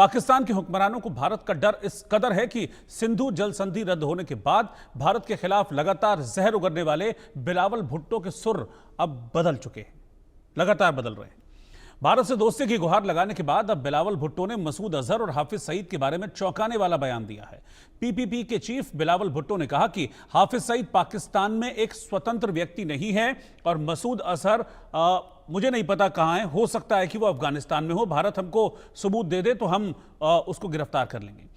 पाकिस्तान के हुक्मरानों को भारत का डर इस कदर है कि सिंधु जल संधि रद्द होने के बाद भारत के खिलाफ लगातार जहर उगलने वाले बिलावल भुट्टो के सुर अब बदल चुके हैं, लगातार बदल रहे हैं। भारत से दोस्ती की गुहार लगाने के बाद अब बिलावल भुट्टो ने मसूद अजहर और हाफिज सईद के बारे में चौंकाने वाला बयान दिया है। पीपीपी के चीफ बिलावल भुट्टो ने कहा कि हाफिज सईद पाकिस्तान में एक स्वतंत्र व्यक्ति नहीं है और मसूद अजहर मुझे नहीं पता कहां है, हो सकता है कि वो अफगानिस्तान में हो। भारत हमको सबूत दे दे तो हम उसको गिरफ्तार कर लेंगे।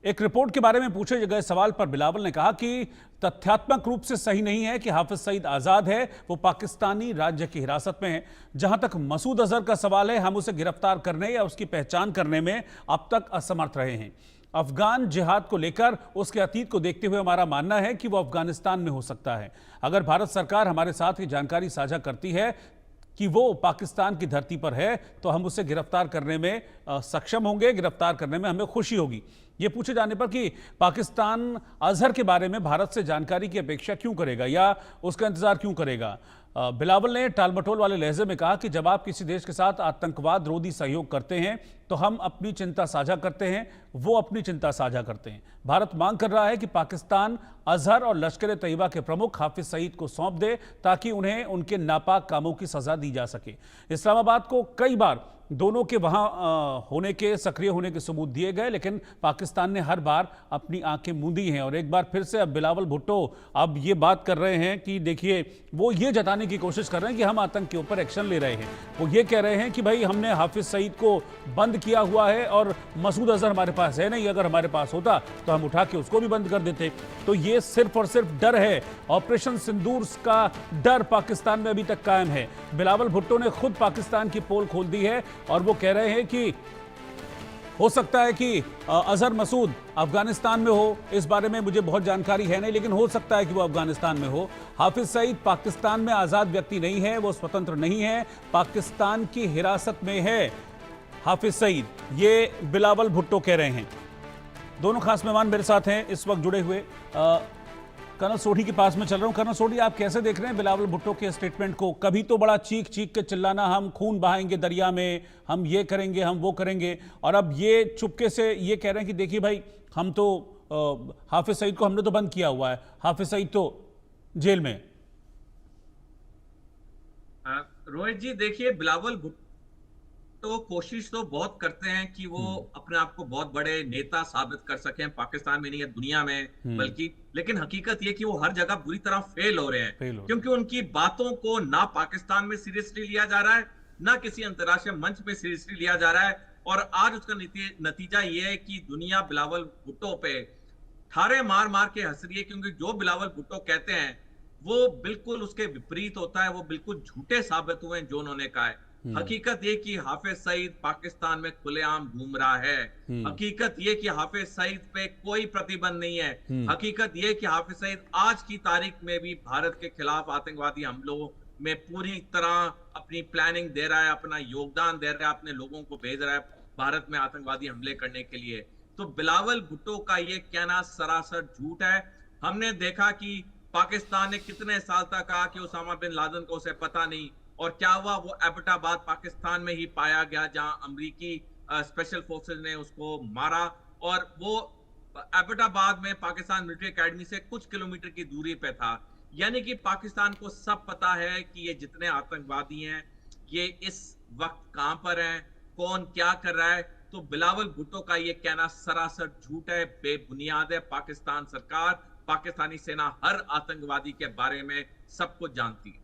एक रिपोर्ट के बारे में पूछे गए सवाल पर बिलावल ने कहा कि तथ्यात्मक रूप से सही नहीं है कि हाफिज सईद आजाद है, वो पाकिस्तानी राज्य की हिरासत में है। जहां तक मसूद अजहर का सवाल है, हम उसे गिरफ्तार करने या उसकी पहचान करने में अब तक असमर्थ रहे हैं। अफगान जिहाद को लेकर उसके अतीत को देखते हुए हमारा मानना है कि वो अफगानिस्तान में हो सकता है। अगर भारत सरकार हमारे साथ ये जानकारी साझा करती है कि वो पाकिस्तान की धरती पर है तो हम उसे गिरफ्तार करने में सक्षम होंगे, गिरफ्तार करने में हमें खुशी होगी। ये पूछे जाने पर कि पाकिस्तान अजहर के बारे में भारत से जानकारी की अपेक्षा क्यों करेगा या उसका इंतजार क्यों करेगा, बिलावल ने टालमटोल वाले लहजे में कहा कि जब आप किसी देश के साथ आतंकवाद रोधी सहयोग करते हैं तो हम अपनी चिंता साझा करते हैं, वो अपनी चिंता साझा करते हैं। भारत मांग कर रहा है कि पाकिस्तान अजहर और लश्कर तैयबा के प्रमुख हाफिज सईद को सौंप दे ताकि उन्हें उनके नापाक कामों की सजा दी जा सके। इस्लामाबाद को कई बार दोनों के वहां होने के, सक्रिय होने के सबूत दिए गए, लेकिन पाकिस्तान ने हर बार अपनी आंखें मूंदी हैं। और एक बार फिर से अब बिलावल भुट्टो अब ये बात कर रहे हैं कि देखिए, वो ये जताने की कोशिश कर रहे हैं कि हम आतंक के ऊपर एक्शन ले रहे हैं। वो ये कह रहे हैं कि भाई हमने हाफिज सईद को बंद किया हुआ है और मसूद अजहर हमारे पास है नहीं, अगर हमारे पास होता तो हम उठा के उसको भी बंद कर देते। तो ये सिर्फ और सिर्फ डर है, ऑपरेशन सिंदूर का डर पाकिस्तान में अभी तक कायम है। बिलावल भुट्टो ने खुद पाकिस्तान की पोल खोल दी है और वो कह रहे हैं कि हो सकता है कि अजहर मसूद अफगानिस्तान में हो। इस बारे में मुझे बहुत जानकारी है नहीं, लेकिन हो सकता है कि वो अफगानिस्तान में हो। हाफिज सईद पाकिस्तान में आजाद व्यक्ति नहीं है, वो स्वतंत्र नहीं है, पाकिस्तान की हिरासत में है हाफिज सईद, ये बिलावल भुट्टो कह रहे हैं। दोनों खास मेहमान मेरे साथ हैं इस वक्त जुड़े हुए। कर्नल सोढ़ी के पास में चल रहा हूं। कर्नल सोढ़ी, आप कैसे देख रहे हैं बिलावल भुट्टो के स्टेटमेंट को? कभी तो बड़ा चीख चीख के चिल्लाना, हम खून बहाएंगे दरिया में, हम ये करेंगे, हम वो करेंगे, और अब ये चुपके से ये कह रहे हैं कि देखिए भाई, हम तो हाफिज सईद को हमने तो बंद किया हुआ है, हाफिज सईद तो जेल में। रोहित जी, देखिए, बिलावल भुट्टो तो कोशिश तो बहुत करते हैं कि वो अपने आप को बहुत बड़े नेता साबित कर सकें, पाकिस्तान में नहीं है दुनिया में बल्कि, लेकिन हकीकत ये कि वो हर जगह बुरी तरह फेल हो रहे हैं क्योंकि उनकी बातों को ना पाकिस्तान में सीरियसली लिया जा रहा है, ना किसी अंतर्राष्ट्रीय मंच में सीरियसली लिया जा रहा है। और आज उसका नतीजा ये है कि दुनिया बिलावल भुट्टो पे ठारे मार मार के हंस रही है, क्योंकि जो बिलावल भुट्टो कहते हैं वो बिल्कुल उसके विपरीत होता है, वो बिल्कुल झूठे साबित हुए हैं जो उन्होंने कहा है। हकीकत ये कि हाफिज सईद पाकिस्तान में खुलेआम घूम रहा है। हकीकत ये कि हाफिज सईद पे कोई प्रतिबंध नहीं है। हकीकत ये कि हाफिज सईद आज की तारीख में भी भारत के खिलाफ आतंकवादी हमलों में पूरी तरह अपनी प्लानिंग दे रहा है, अपना योगदान दे रहा है, अपने लोगों को भेज रहा है भारत में आतंकवादी हमले करने के लिए। तो बिलावल भुट्टो का ये कहना सरासर झूठ है। हमने देखा कि पाकिस्तान ने कितने साल तक कहा कि उसामा बिन लादेन को उसे पता नहीं, और क्या हुआ, वो एबटाबाद पाकिस्तान में ही पाया गया जहां अमेरिकी स्पेशल फोर्सेस ने उसको मारा, और वो एबटाबाद में पाकिस्तान मिलिट्री एकेडमी से कुछ किलोमीटर की दूरी पे था। यानी कि पाकिस्तान को सब पता है कि ये जितने आतंकवादी हैं ये इस वक्त कहां पर हैं, कौन क्या कर रहा है। तो बिलावल भुट्टो का ये कहना सरासर झूठ है, बेबुनियाद है। पाकिस्तान सरकार, पाकिस्तानी सेना हर आतंकवादी के बारे में सब कुछ जानती है।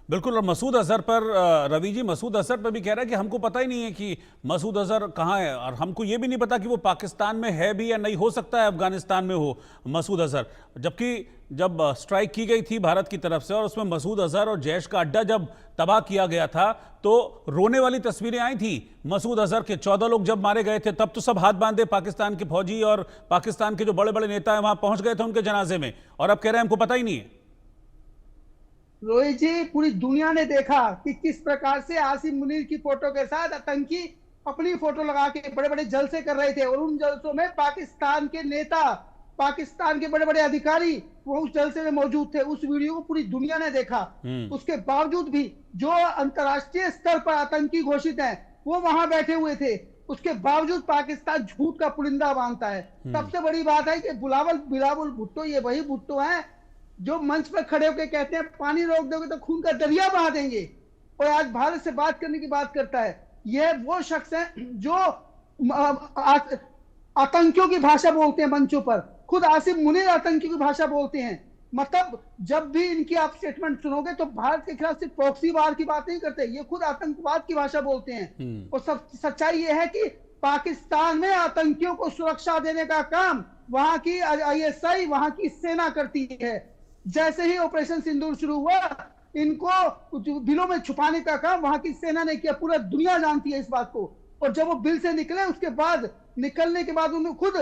बिल्कुल। और मसूद अजहर पर रवि जी, मसूद अजहर पर भी कह रहा है कि हमको पता ही नहीं है कि मसूद अजहर कहाँ है, और हमको ये भी नहीं पता कि वो पाकिस्तान में है भी या नहीं, हो सकता है अफगानिस्तान में हो मसूद अजहर। जबकि जब स्ट्राइक की गई थी भारत की तरफ से और उसमें मसूद अजहर और जैश का अड्डा जब तबाह किया गया था तो रोने वाली तस्वीरें आई थी मसूद अजहर के। 14 लोग जब मारे गए थे तब तो सब हाथ बांधे पाकिस्तान के फौजी, और पाकिस्तान के जो बड़े बड़े नेता हैं वहां पहुंच गए थे उनके जनाजे में, और अब कह रहे हैं हमको पता ही नहीं है। रोहित जी, पूरी दुनिया ने देखा कि किस प्रकार से आसिम मुनीर की फोटो के साथ आतंकी अपनी फोटो लगा के बड़े बड़े जलसे कर रहे थे, और उन जलसों में पाकिस्तान के नेता, पाकिस्तान के बड़े बड़े अधिकारी वो उस जलसे में मौजूद थे। उस वीडियो को पूरी दुनिया ने देखा। उसके बावजूद भी जो अंतर्राष्ट्रीय स्तर पर आतंकी घोषित हैं वो वहां बैठे हुए थे। उसके बावजूद पाकिस्तान झूठ का पुलिंदा बांधता है। सबसे बड़ी बात है कि बिलावल भुट्टो ये वही भुट्टो हैं जो मंच पर खड़े होकर कहते हैं पानी रोक दोगे तो खून का दरिया बहा देंगे, और आज भारत से बात करने की बात करता है। यह वो शख्स है जो आतंकियों की भाषा बोलते हैं मंचों पर। खुद आसिम मुनीर आतंकियों की भाषा बोलते हैं। मतलब जब भी इनकी आप स्टेटमेंट सुनोगे तो भारत के खिलाफ सिर्फ प्रॉक्सी वार की बात नहीं करते, ये खुद आतंकवाद की भाषा बोलते हैं। और सच्चाई ये है कि पाकिस्तान में आतंकियों को सुरक्षा देने का काम वहां की ISI, वहां की सेना करती है। जैसे ही ऑपरेशन सिंदूर शुरू हुआ, इनको बिलों में छुपाने का काम वहां की सेना ने किया। पूरा दुनिया जानती है इस बात को। और जब वो बिल से निकले, उसके बाद निकलने के बाद उन्होंने खुद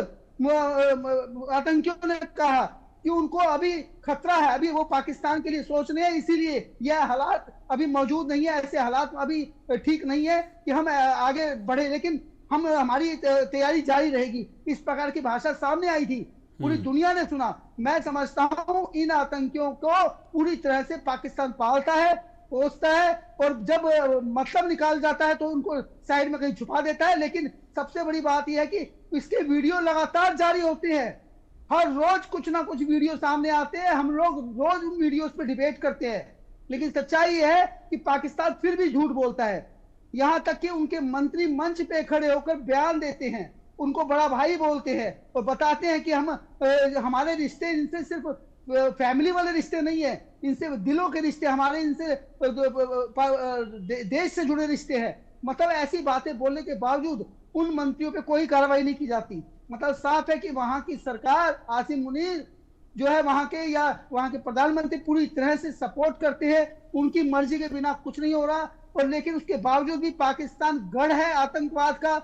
आतंकियों ने कहा कि उनको अभी खतरा है, अभी वो पाकिस्तान के लिए सोच रहे हैं, इसीलिए यह हालात अभी मौजूद नहीं है, ऐसे हालात अभी ठीक नहीं है कि हम आगे बढ़े, लेकिन हमारी तैयारी जारी रहेगी। इस प्रकार की भाषा सामने आई थी, पूरी दुनिया ने सुना। मैं समझता हूं इन आतंकियों को पूरी तरह से पाकिस्तान पालता है, पोसता है, और जब मतलब निकाल जाता है तो उनको साइड में कहीं छुपा देता है। लेकिन सबसे बड़ी बात यह है कि इसके वीडियो लगातार जारी होते हैं, हर रोज कुछ ना कुछ वीडियो सामने आते हैं, हम लोग रोज उन वीडियोस पे डिबेट करते हैं। लेकिन सच्चाई यह है कि पाकिस्तान फिर भी झूठ बोलता है। यहां तक कि उनके मंत्री मंच पे खड़े होकर बयान देते हैं, उनको बड़ा भाई बोलते हैं और बताते हैं कि हमारे रिश्ते इनसे सिर्फ फैमिली वाले रिश्ते नहीं है, इनसे दिलों के रिश्ते, हमारे इनसे देश से जुड़े रिश्ते हैं। मतलब ऐसी बातें बोलने के बावजूद उन मंत्रियों पे कोई कार्रवाई नहीं की जाती। मतलब साफ है कि वहां की सरकार, आसिम मुनीर जो है वहां के, या वहां के प्रधानमंत्री पूरी तरह से सपोर्ट करते हैं, उनकी मर्जी के बिना कुछ नहीं हो रहा। और लेकिन उसके बावजूद भी पाकिस्तान गढ़ है आतंकवाद का।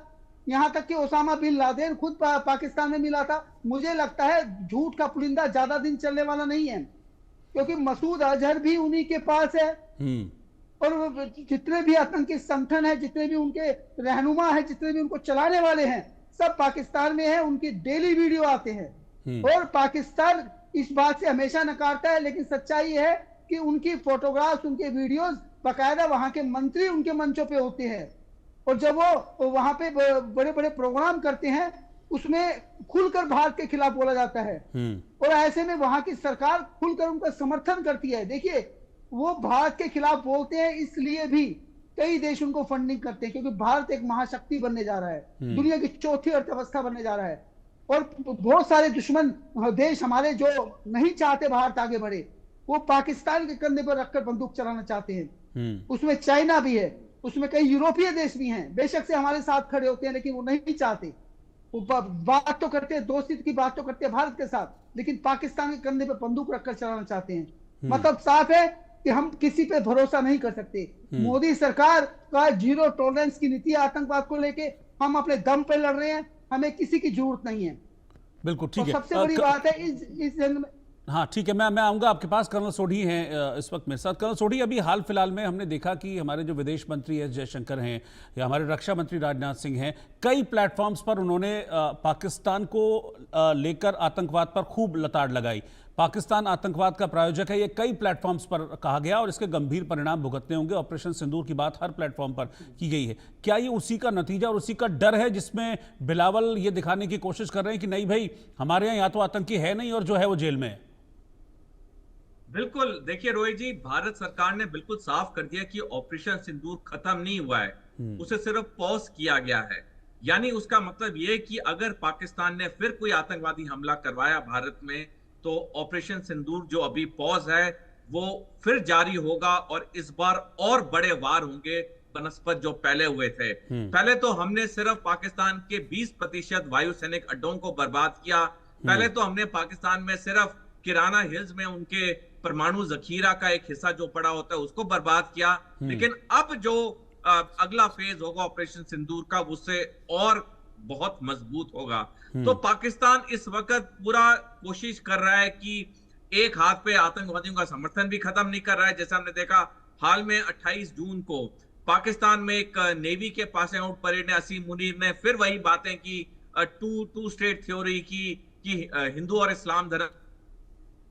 यहां तक कि ओसामा बिन लादेन खुद पाकिस्तान में मिला था। मुझे लगता है झूठ का पुलिंदा ज्यादा दिन चलने वाला नहीं है, क्योंकि मसूद अजहर भी उन्हीं के पास है, और जितने भी आतंकी संगठन है, जितने भी उनके रहनुमा है, जितने भी उनको चलाने वाले हैं, सब पाकिस्तान में है। उनकी डेली वीडियो आते हैं और पाकिस्तान इस बात से हमेशा नकारता है। लेकिन सच्चाई है कि उनकी फोटोग्राफ्स, उनके वीडियोस बाकायदा वहां के मंत्री उनके मंचों पे होते हैं, और जब वो वहां पे बड़े बड़े प्रोग्राम करते हैं, उसमें खुलकर भारत के खिलाफ बोला जाता है। और ऐसे में वहां की सरकार खुलकर उनका समर्थन करती है। देखिए, वो भारत के खिलाफ बोलते हैं, इसलिए भी कई देश उनको फंडिंग करते हैं, क्योंकि भारत एक महाशक्ति बनने जा रहा है, दुनिया की चौथी अर्थव्यवस्था बनने जा रहा है। और बहुत सारे दुश्मन देश हमारे जो नहीं चाहते भारत आगे बढ़े, वो पाकिस्तान के कंधे पर रखकर बंदूक चलाना चाहते हैं। उसमें चाइना भी है, उसमें कई यूरोपीय देश भी हैं, बेशक से हमारे साथ खड़े होते हैं, लेकिन वो नहीं चाहते। वो बात तो करते हैं, दोस्ती की बात तो करते हैं भारत के साथ, लेकिन पाकिस्तान के कंधे पर बंदूक रखकर चलाना चाहते हैं। मतलब साफ है कि हम किसी पे भरोसा नहीं कर सकते। मोदी सरकार का जीरो टॉलरेंस की नीति आतंकवाद को लेके, हम अपने दम पे लड़ रहे हैं, हमें किसी की जरूरत नहीं है। बिल्कुल ठीक है। सबसे बड़ी बात है इस जंग में। हाँ ठीक है, मैं आऊँगा आपके पास। कर्नल सोढ़ी हैं इस वक्त मेरे साथ। कर्नल सोढ़ी, अभी हाल फिलहाल में हमने देखा कि हमारे जो विदेश मंत्री एस जयशंकर हैं या हमारे रक्षा मंत्री राजनाथ सिंह हैं, कई प्लेटफॉर्म्स पर उन्होंने पाकिस्तान को लेकर आतंकवाद पर खूब लताड़ लगाई। पाकिस्तान आतंकवाद का प्रायोजक है, ये कई प्लेटफॉर्म्स पर कहा गया और इसके गंभीर परिणाम भुगतने होंगे। ऑपरेशन सिंदूर की बात हर प्लेटफॉर्म पर की गई है। क्या ये उसी का नतीजा और उसी का डर है जिसमें बिलावल ये दिखाने की कोशिश कर रहे हैं कि नहीं भाई, हमारे यहाँ या तो आतंकी है नहीं और जो है वो जेल में है? बिल्कुल, देखिए रोहित जी, भारत सरकार ने बिल्कुल साफ कर दिया कि ऑपरेशन सिंदूर खत्म नहीं हुआ है, उसे सिर्फ पॉज किया गया है। यानी उसका मतलब यह कि अगर पाकिस्तान ने फिर कोई आतंकवादी हमला करवाया भारत में, तो ऑपरेशन सिंदूर जो अभी पॉज है वो फिर जारी होगा, और इस बार और बड़े वार होंगे बनस्पत जो पहले हुए थे। पहले तो हमने सिर्फ पाकिस्तान के 20% वायुसैनिक अड्डों को बर्बाद किया। पहले तो हमने पाकिस्तान में सिर्फ किराना हिल्स में उनके परमाणु जखीरा का एक हिस्सा जो पड़ा होता है उसको बर्बाद किया। लेकिन अब जो अगला फेज होगा ऑपरेशन सिंदूर का, उससे और बहुत मजबूत होगा। तो पाकिस्तान इस वक्त पूरा कोशिश कर रहा है कि एक हाथ पे आतंकवादियों का समर्थन भी खत्म नहीं कर रहा है। जैसे हमने देखा हाल में 28 जून को पाकिस्तान में एक नेवी के पास आउट परेड ने असीम मुनीर ने फिर वही बातें की, टू स्टेट थ्योरी की, कि हिंदू और इस्लाम धर्म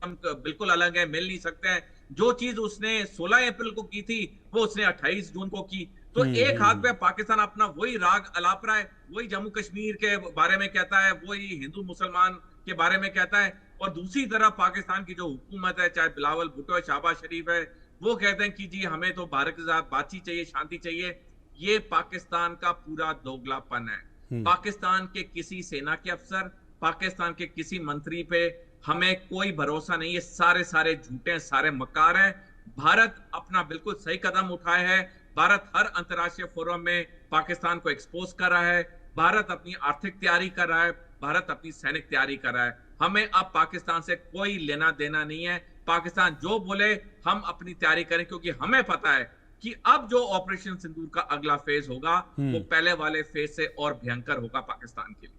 बिल्कुल अलग है, मिल नहीं सकते हैं। जो चीज उसने 16 अप्रैल को की थी वो उसने 28 जून को की। तो एक हाथ पे पाकिस्तान अपना वही राग अलाप रहा है, वही जम्मू कश्मीर के बारे में कहता है, वही हिंदू मुसलमान के बारे में कहता है, और दूसरी तरफ पाकिस्तान की जो हुकूमत है, चाहे बिलावल भुट्टो है, शहबाज शरीफ है, वो कहते हैं कि जी हमें तो भारत के साथ बातचीत चाहिए, शांति चाहिए। ये पाकिस्तान का पूरा दोगलापन है। पाकिस्तान के किसी सेना के अफसर, पाकिस्तान के किसी मंत्री पे हमें कोई भरोसा नहीं है। सारे सारे झूठे, सारे मकार हैं। भारत अपना बिल्कुल सही कदम उठाया है। भारत हर अंतर्राष्ट्रीय फोरम में पाकिस्तान को एक्सपोज कर रहा है। भारत अपनी आर्थिक तैयारी कर रहा है, भारत अपनी सैनिक तैयारी कर रहा है। हमें अब पाकिस्तान से कोई लेना देना नहीं है। पाकिस्तान जो बोले हम अपनी तैयारी करें, क्योंकि हमें पता है कि अब जो ऑपरेशन सिंदूर का अगला फेज होगा वो पहले वाले फेज से और भयंकर होगा पाकिस्तान के लिए।